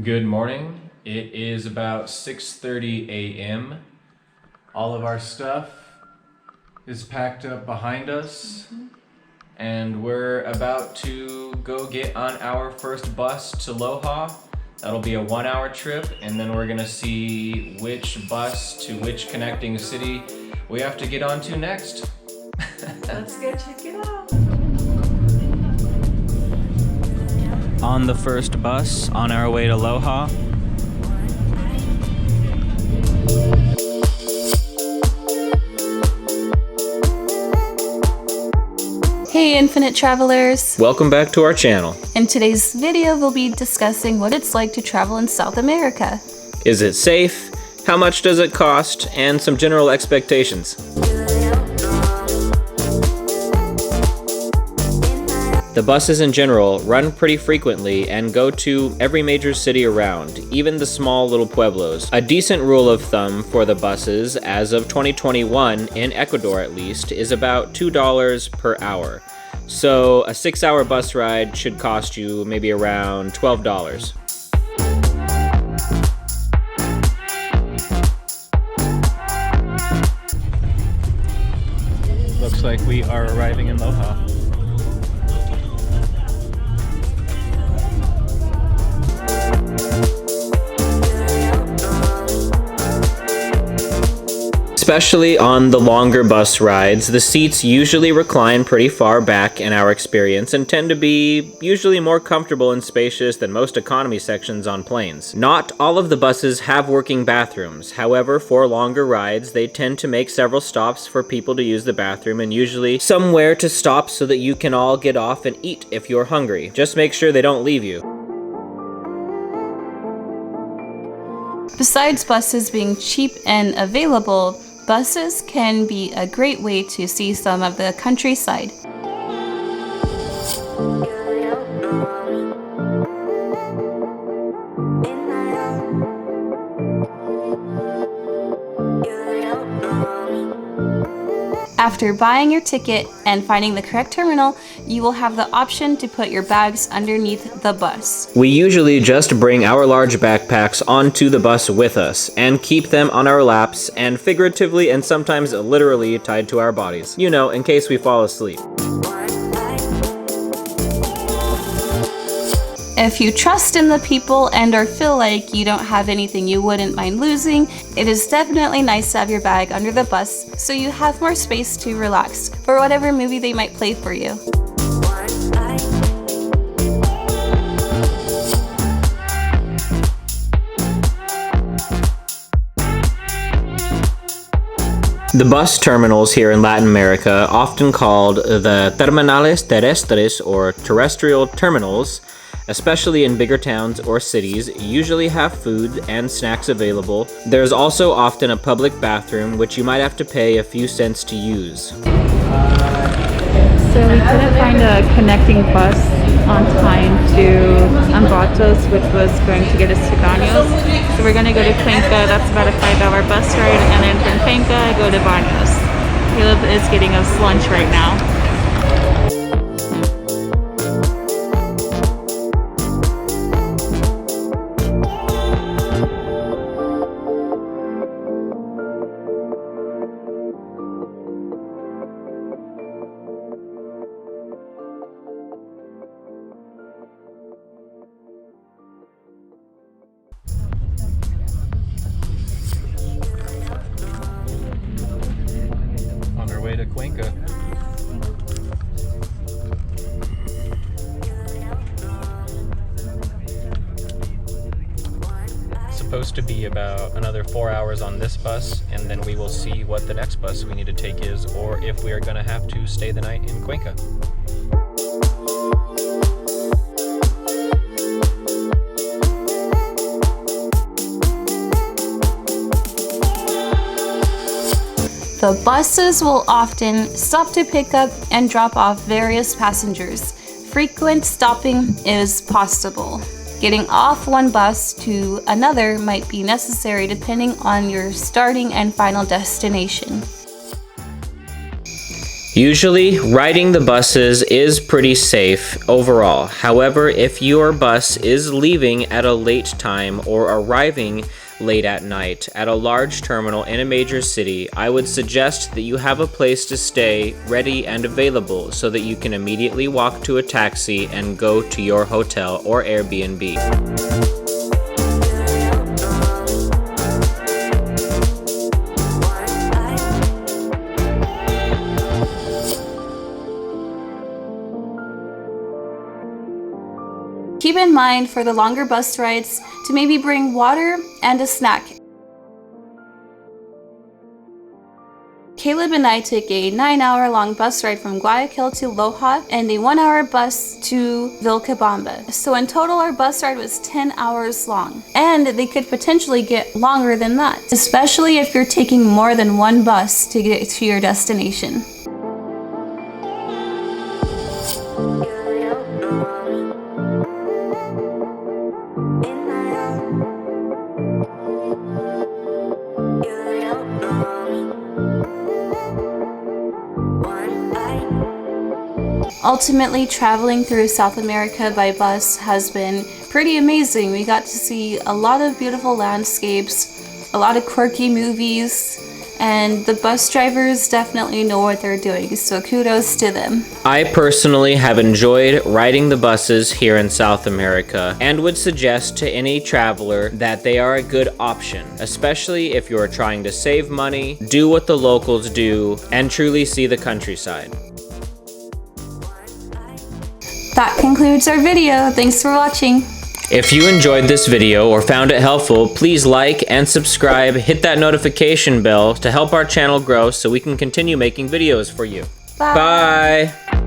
Good morning. It is about 6:30 a.m. All of our stuff is packed up behind us, and we're about to go get on our first bus to Loja. That'll be a 1-hour trip, and then we're gonna see which bus to which connecting city we have to get onto next. Let's go check it out. On the first bus, on our way to Loja. Hey Infinite Travelers! Welcome back to our channel. In today's video, we'll be discussing what it's like to travel in South America. Is it safe? How much does it cost? And some general expectations. The buses in general run pretty frequently and go to every major city around, even the small little pueblos. A decent rule of thumb for the buses, as of 2021, in Ecuador at least, is about $2 per hour. So a 6-hour bus ride should cost you maybe around $12. Looks like we are arriving in Loja. Especially on the longer bus rides, the seats usually recline pretty far back in our experience and tend to be usually more comfortable and spacious than most economy sections on planes. Not all of the buses have working bathrooms. However, for longer rides, they tend to make several stops for people to use the bathroom and usually somewhere to stop so that you can all get off and eat if you're hungry. Just make sure they don't leave you. Besides buses being cheap and available, buses can be a great way to see some of the countryside. After buying your ticket and finding the correct terminal, you will have the option to put your bags underneath the bus. We usually just bring our large backpacks onto the bus with us and keep them on our laps and figuratively and sometimes literally tied to our bodies. You know, in case we fall asleep. If you trust in the people and or feel like you don't have anything you wouldn't mind losing, it is definitely nice to have your bag under the bus so you have more space to relax for whatever movie they might play for you. The bus terminals here in Latin America, often called the terminales terrestres or terrestrial terminals, especially in bigger towns or cities, usually have food and snacks available. There's also often a public bathroom, which you might have to pay a few cents to use. So we couldn't find a connecting bus on time to Ambatos, which was going to get us to Baños. So we're going to go to Cuenca. That's about a 5-hour bus ride, and then from Cuenca go to Baños. Caleb is getting us lunch right now. On our way to Cuenca. It's supposed to be about another 4 hours on this bus, and then we will see what the next bus we need to take is, or if we are going to have to stay the night in Cuenca. The buses will often stop to pick up and drop off various passengers. Frequent stopping is possible. Getting off one bus to another might be necessary depending on your starting and final destination. Usually, riding the buses is pretty safe overall. However, if your bus is leaving at a late time or arriving late at night at a large terminal in a major city, I would suggest that you have a place to stay ready and available so that you can immediately walk to a taxi and go to your hotel or Airbnb. Keep in mind for the longer bus rides to maybe bring water and a snack. Caleb and I took a 9-hour-long bus ride from Guayaquil to Loja and a 1-hour bus to Vilcabamba. So in total, our bus ride was 10 hours long. And they could potentially get longer than that, especially if you're taking more than one bus to get to your destination. Ultimately, traveling through South America by bus has been pretty amazing. We got to see a lot of beautiful landscapes, a lot of quirky movies, and the bus drivers definitely know what they're doing, so kudos to them. I personally have enjoyed riding the buses here in South America and would suggest to any traveler that they are a good option, especially if you are trying to save money, do what the locals do, and truly see the countryside. That concludes our video. Thanks for watching. If you enjoyed this video or found it helpful, please like and subscribe, hit that notification bell to help our channel grow so we can continue making videos for you. Bye. Bye.